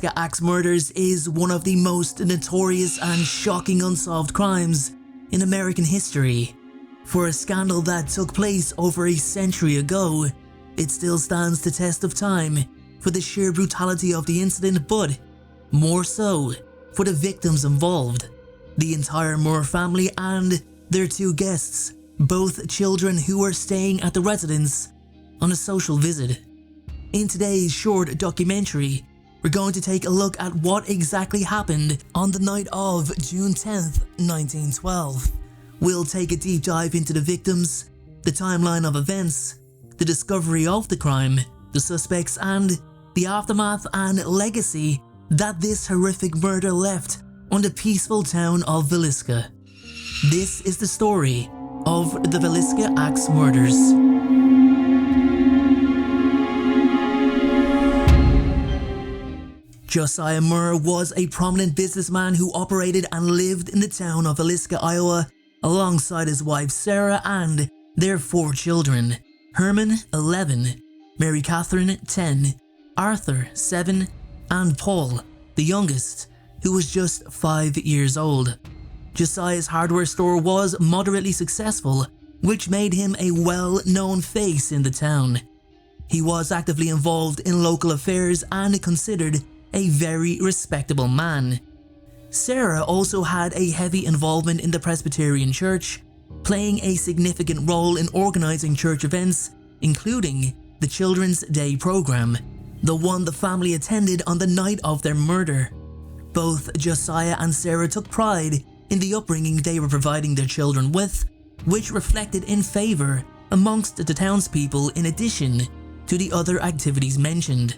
Villisca Axe Murders is one of the most notorious and shocking unsolved crimes in American history. For a scandal that took place over a century ago, it still stands the test of time for the sheer brutality of the incident, but more so for the victims involved, the entire Moore family and their two guests, both children who were staying at the residence on a social visit. In today's short documentary, we're going to take a look at what exactly happened on the night of June 10th, 1912. We'll take a deep dive into the victims, the timeline of events, the discovery of the crime, the suspects, and the aftermath and legacy that this horrific murder left on the peaceful town of Villisca. This is the story of the Villisca Axe Murders. Josiah Moore was a prominent businessman who operated and lived in the town of Villisca, Iowa, alongside his wife Sarah and their 4 children: Herman, 11, Mary Catherine, 10, Arthur, 7, and Paul, the youngest, who was just 5 years old. Josiah's hardware store was moderately successful, which made him a well-known face in the town. He was actively involved in local affairs and considered a very respectable man. Sarah also had a heavy involvement in the Presbyterian Church, playing a significant role in organizing church events, including the Children's Day program, the one the family attended on the night of their murder. Both Josiah and Sarah took pride in the upbringing they were providing their children with, which reflected in favor amongst the townspeople in addition to the other activities mentioned.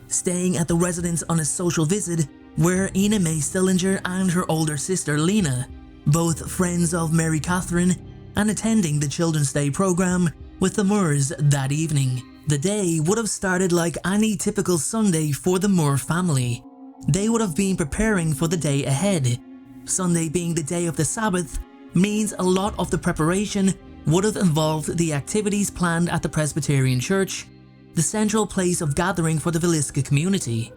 Staying at the residence on a social visit were Ina Mae Stillinger and her older sister Lena, both friends of Mary Catherine, and attending the Children's Day program with the Moores that evening. The day would have started like any typical Sunday for the Moore family. They would have been preparing for the day ahead. Sunday being the day of the Sabbath means a lot of the preparation would have involved the activities planned at the Presbyterian Church, the central place of gathering for the Villisca community.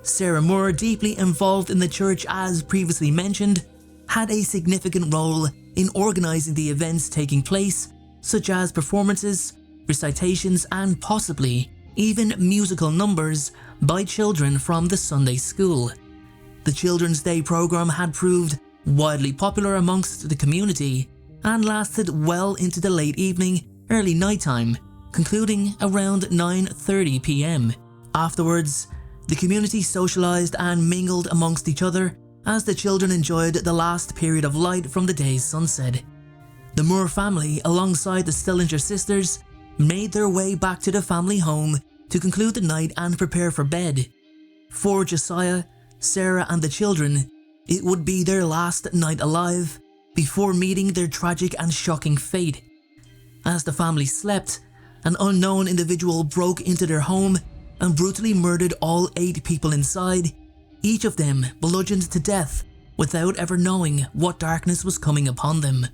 Sarah Moore, deeply involved in the church as previously mentioned, had a significant role in organizing the events taking place, such as performances, recitations, and possibly even musical numbers by children from the Sunday school. The Children's Day program had proved widely popular amongst the community and lasted well into the late evening, early nighttime, concluding around 9:30 p.m. Afterwards, the community socialized and mingled amongst each other as the children enjoyed the last period of light from the day's sunset. The Moore family, alongside the Stillinger sisters, made their way back to the family home to conclude the night and prepare for bed. For Josiah, Sarah, and the children, it would be their last night alive before meeting their tragic and shocking fate. As the family slept, an unknown individual broke into their home and brutally murdered all 8 people inside, each of them bludgeoned to death without ever knowing what darkness was coming upon them.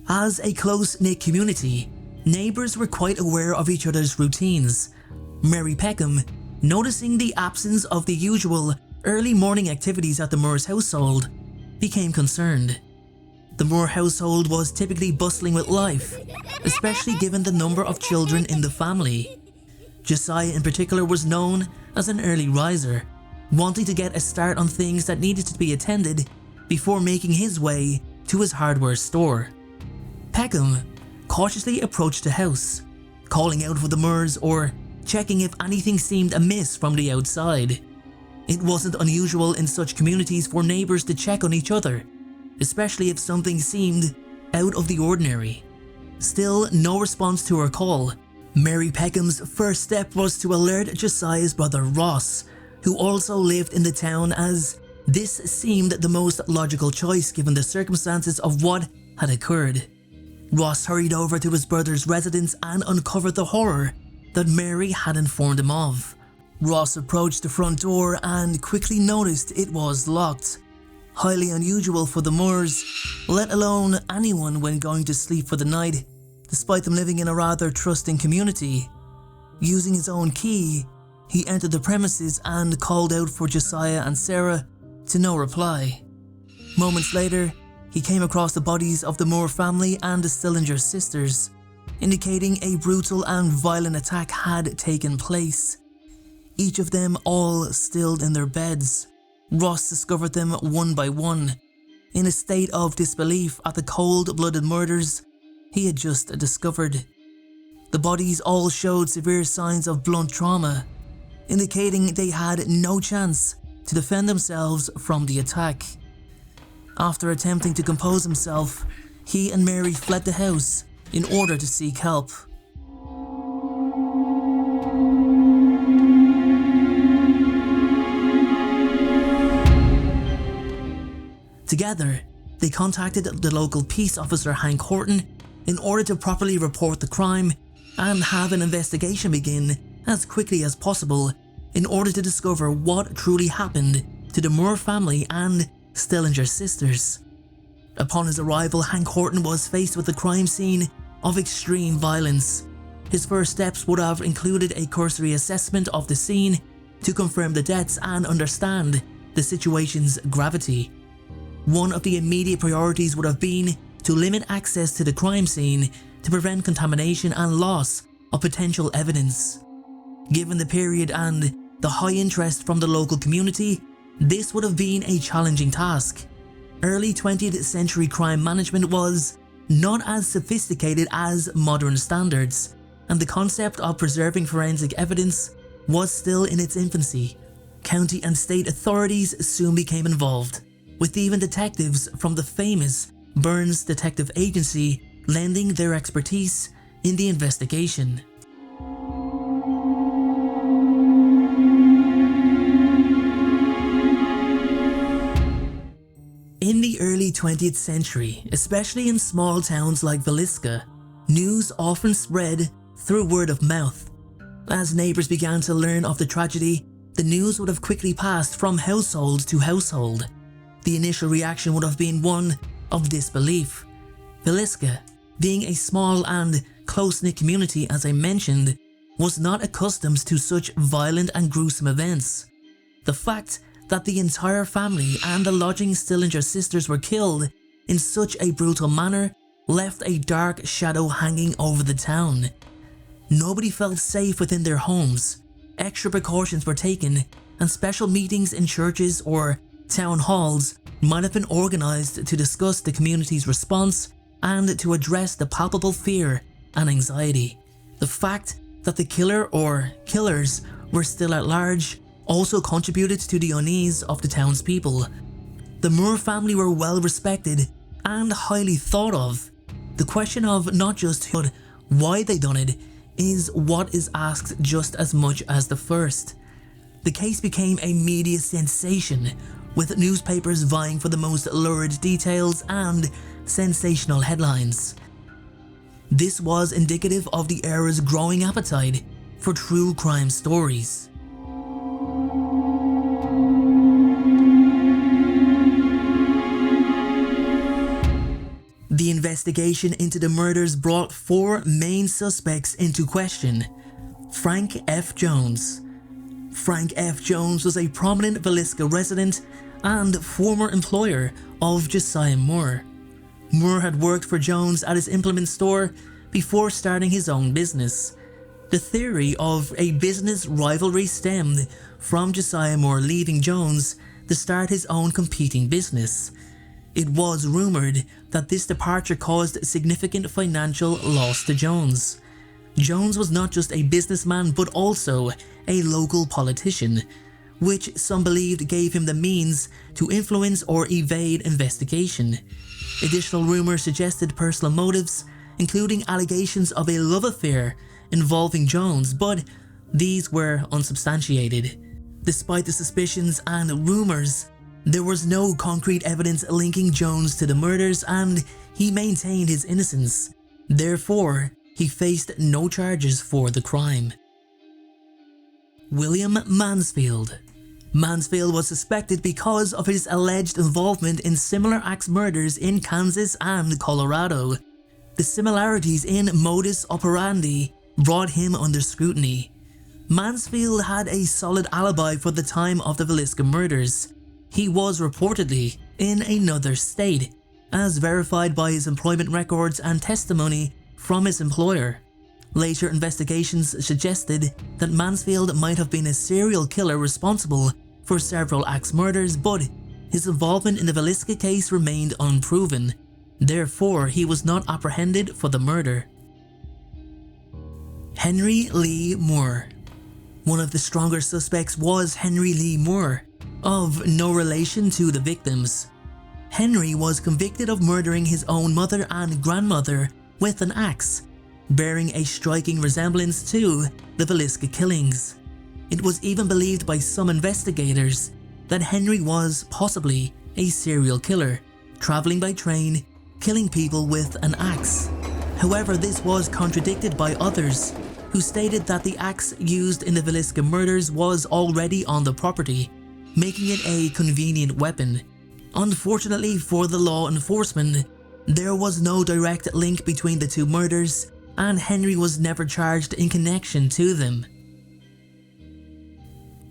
As a close-knit community, neighbours were quite aware of each other's routines. Mary Peckham, noticing the absence of the usual early morning activities at the Moore's household, became concerned. The Moore household was typically bustling with life, especially given the number of children in the family. Josiah in particular was known as an early riser, wanting to get a start on things that needed to be attended before making his way to his hardware store. Peckham cautiously approached the house, calling out for the Moores or checking if anything seemed amiss from the outside. It wasn't unusual in such communities for neighbours to check on each other, especially if something seemed out of the ordinary. Still, no response to her call. Mary Peckham's first step was to alert Josiah's brother Ross, who also lived in the town, as this seemed the most logical choice given the circumstances of what had occurred. Ross hurried over to his brother's residence and uncovered the horror that Mary had informed him of. Ross approached the front door and quickly noticed it was locked. highly unusual for the Moors, let alone anyone when going to sleep for the night, despite them living in a rather trusting community. Using his own key, he entered the premises and called out for Josiah and Sarah, to no reply. Moments later, he came across the bodies of the Moore family and the Stillinger sisters, indicating a brutal and violent attack had taken place. Each of them all stilled in their beds. Ross discovered them one by one, in a state of disbelief at the cold-blooded murders he had just discovered. The bodies all showed severe signs of blunt trauma, indicating they had no chance to defend themselves from the attack. After attempting to compose himself, he and Mary fled the house in order to seek help. Together, they contacted the local peace officer Hank Horton in order to properly report the crime and have an investigation begin as quickly as possible in order to discover what truly happened to the Moore family and Stillinger sisters. Upon his arrival, Hank Horton was faced with a crime scene of extreme violence. His first steps would have included a cursory assessment of the scene to confirm the deaths and understand the situation's gravity. One of the immediate priorities would have been to limit access to the crime scene to prevent contamination and loss of potential evidence. Given the period and the high interest from the local community, this would have been a challenging task. Early 20th century crime management was not as sophisticated as modern standards, and the concept of preserving forensic evidence was still in its infancy. County and state authorities soon became involved, with even detectives from the famous Burns Detective Agency lending their expertise in the investigation. In the early 20th century, especially in small towns like Villisca, news often spread through word of mouth. As neighbours began to learn of the tragedy, the news would have quickly passed from household to household. The initial reaction would have been one of disbelief. Villisca, being a small and close-knit community as I mentioned, was not accustomed to such violent and gruesome events. The fact that the entire family and the lodging Stillinger sisters were killed in such a brutal manner left a dark shadow hanging over the town. Nobody felt safe within their homes. Extra precautions were taken, and special meetings in churches or town halls might have been organised to discuss the community's response and to address the palpable fear and anxiety. The fact that the killer or killers were still at large also contributed to the unease of the townspeople. The Moore family were well respected and highly thought of. The question of not just who, but why they done it is what is asked just as much as the first. The case became a media sensation, with newspapers vying for the most lurid details and sensational headlines. This was indicative of the era's growing appetite for true crime stories. The investigation into the murders brought four main suspects into question. Frank F. Jones. Frank F. Jones was a prominent Villisca resident and former employer of Josiah Moore. Moore had worked for Jones at his implement store before starting his own business. The theory of a business rivalry stemmed from Josiah Moore leaving Jones to start his own competing business. It was rumoured that this departure caused significant financial loss to Jones. Jones was not just a businessman but also a local politician, which some believed gave him the means to influence or evade investigation. Additional rumours suggested personal motives, including allegations of a love affair involving Jones, but these were unsubstantiated. Despite the suspicions and rumours, there was no concrete evidence linking Jones to the murders, and he maintained his innocence. Therefore, he faced no charges for the crime. William Mansfield. Mansfield was suspected because of his alleged involvement in similar axe murders in Kansas and Colorado. The similarities in modus operandi brought him under scrutiny. Mansfield had a solid alibi for the time of the Villisca murders. He was reportedly in another state, as verified by his employment records and testimony from his employer. Later investigations suggested that Mansfield might have been a serial killer responsible for several axe murders, but his involvement in the Villisca case remained unproven. Therefore, he was not apprehended for the murder. Henry Lee Moore. One of the stronger suspects was Henry Lee Moore, of no relation to the victims. Henry was convicted of murdering his own mother and grandmother with an axe, bearing a striking resemblance to the Villisca killings. It was even believed by some investigators that Henry was possibly a serial killer, traveling by train, killing people with an axe. However, this was contradicted by others, who stated that the axe used in the Villisca murders was already on the property, making it a convenient weapon. Unfortunately for the law enforcement, there was no direct link between the two murders, and Henry was never charged in connection to them.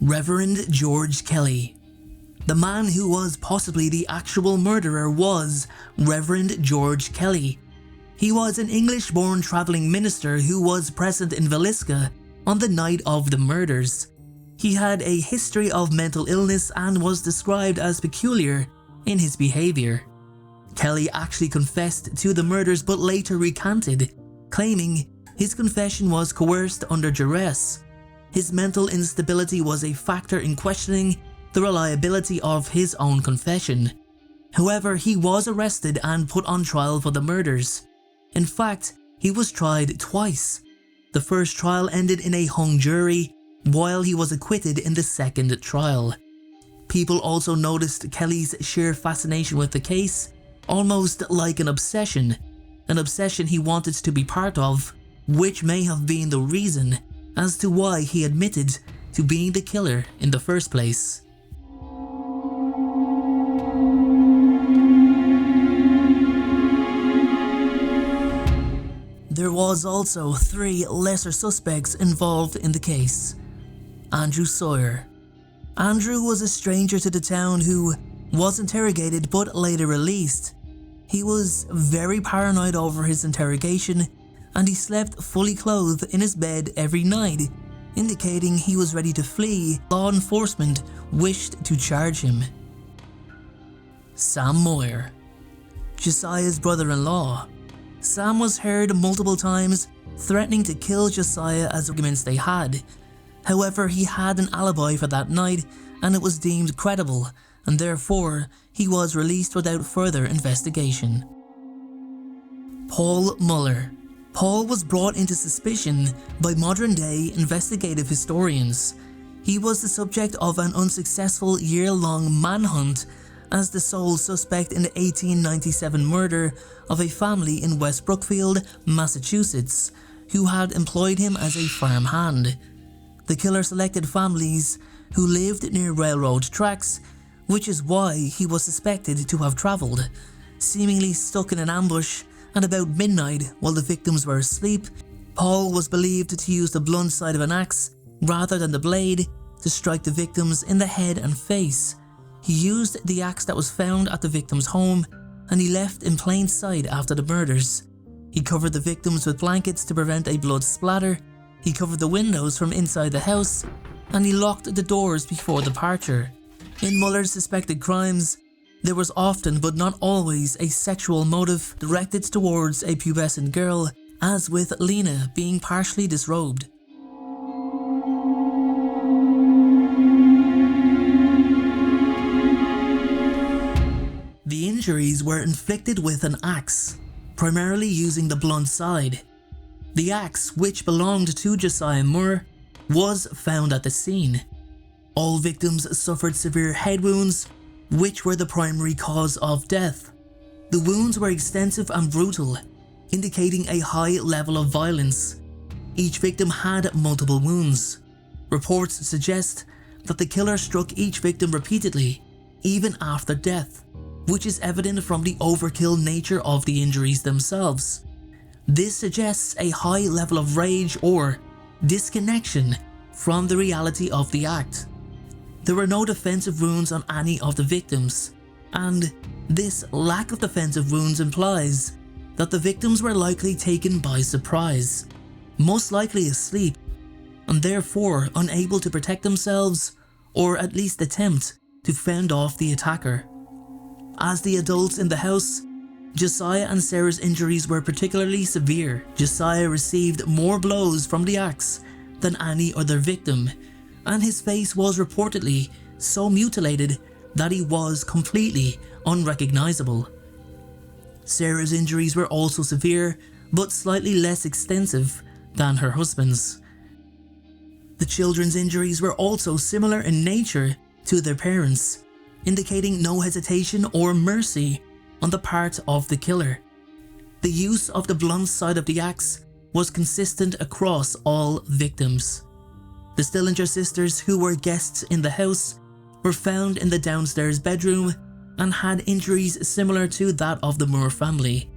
Reverend George Kelly. The man who was possibly the actual murderer was Reverend George Kelly. He was an English-born traveling minister who was present in Villisca on the night of the murders. He had a history of mental illness and was described as peculiar in his behavior. Kelly actually confessed to the murders but later recanted, claiming his confession was coerced under duress. His mental instability was a factor in questioning the reliability of his own confession. However, he was arrested and put on trial for the murders. In fact, he was tried twice. The first trial ended in a hung jury, while he was acquitted in the second trial. People also noticed Kelly's sheer fascination with the case, almost like an obsession he wanted to be part of, which may have been the reason as to why he admitted to being the killer in the first place. There was also 3 lesser suspects involved in the case. Andrew Sawyer. Andrew was a stranger to the town who was interrogated but later released. He was very paranoid over his interrogation, and he slept fully clothed in his bed every night, indicating he was ready to flee. Law enforcement wished to charge him. Sam Moyer. Josiah's brother-in-law. Sam was heard multiple times threatening to kill Josiah as arguments they had. However, he had an alibi for that night and it was deemed credible, and therefore he was released without further investigation. Paul Muller. Paul was brought into suspicion by modern-day investigative historians. He was the subject of an unsuccessful year-long manhunt as the sole suspect in the 1897 murder of a family in West Brookfield, Massachusetts, who had employed him as a farmhand. The killer selected families who lived near railroad tracks, which is why he was suspected to have travelled. Seemingly stuck in an ambush at about midnight while the victims were asleep, Paul was believed to use the blunt side of an axe rather than the blade to strike the victims in the head and face. He used the axe that was found at the victim's home and he left in plain sight after the murders. He covered the victims with blankets to prevent a blood splatter, he covered the windows from inside the house, and he locked the doors before departure. In Muller's suspected crimes, there was often but not always a sexual motive directed towards a pubescent girl, as with Lena being partially disrobed. The injuries were inflicted with an axe, primarily using the blunt side. The axe, which belonged to Josiah Moore, was found at the scene. All victims suffered severe head wounds, which were the primary cause of death. The wounds were extensive and brutal, indicating a high level of violence. Each victim had multiple wounds. Reports suggest that the killer struck each victim repeatedly, even after death, which is evident from the overkill nature of the injuries themselves. This suggests a high level of rage or disconnection from the reality of the act. There were no defensive wounds on any of the victims, and this lack of defensive wounds implies that the victims were likely taken by surprise, most likely asleep, and therefore unable to protect themselves or at least attempt to fend off the attacker. As the adults in the house, Josiah and Sarah's injuries were particularly severe. Josiah received more blows from the axe than any other victim, and his face was reportedly so mutilated that he was completely unrecognizable. Sarah's injuries were also severe, but slightly less extensive than her husband's. The children's injuries were also similar in nature to their parents, indicating no hesitation or mercy on the part of the killer. The use of the blunt side of the axe was consistent across all victims. The Stillinger sisters, who were guests in the house, were found in the downstairs bedroom and had injuries similar to that of the Moore family.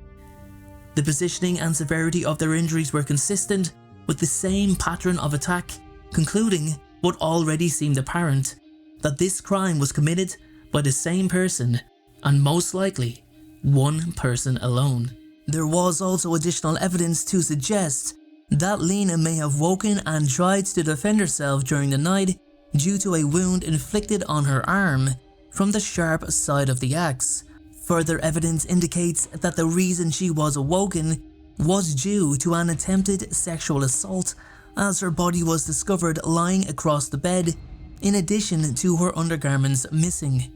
The positioning and severity of their injuries were consistent with the same pattern of attack, concluding what already seemed apparent, that this crime was committed by the same person, and most likely one person alone. There was also additional evidence to suggest that Lena may have woken and tried to defend herself during the night due to a wound inflicted on her arm from the sharp side of the axe. Further evidence indicates that the reason she was awoken was due to an attempted sexual assault, as her body was discovered lying across the bed, in addition to her undergarments missing.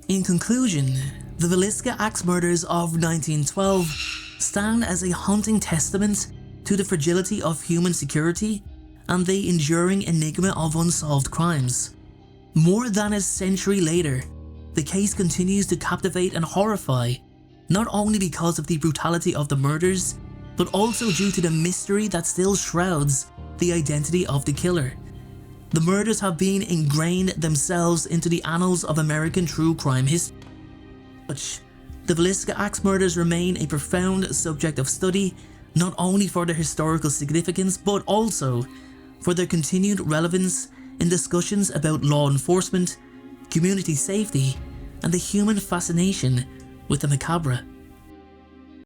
In conclusion, the Villisca Axe Murders of 1912 stand as a haunting testament to the fragility of human security and the enduring enigma of unsolved crimes. More than a century later, the case continues to captivate and horrify, not only because of the brutality of the murders, but also due to the mystery that still shrouds the identity of the killer. The murders have been ingrained themselves into the annals of American true crime history. The Villisca Axe Murders remain a profound subject of study, not only for their historical significance, but also for their continued relevance in discussions about law enforcement, community safety, and the human fascination with the macabre.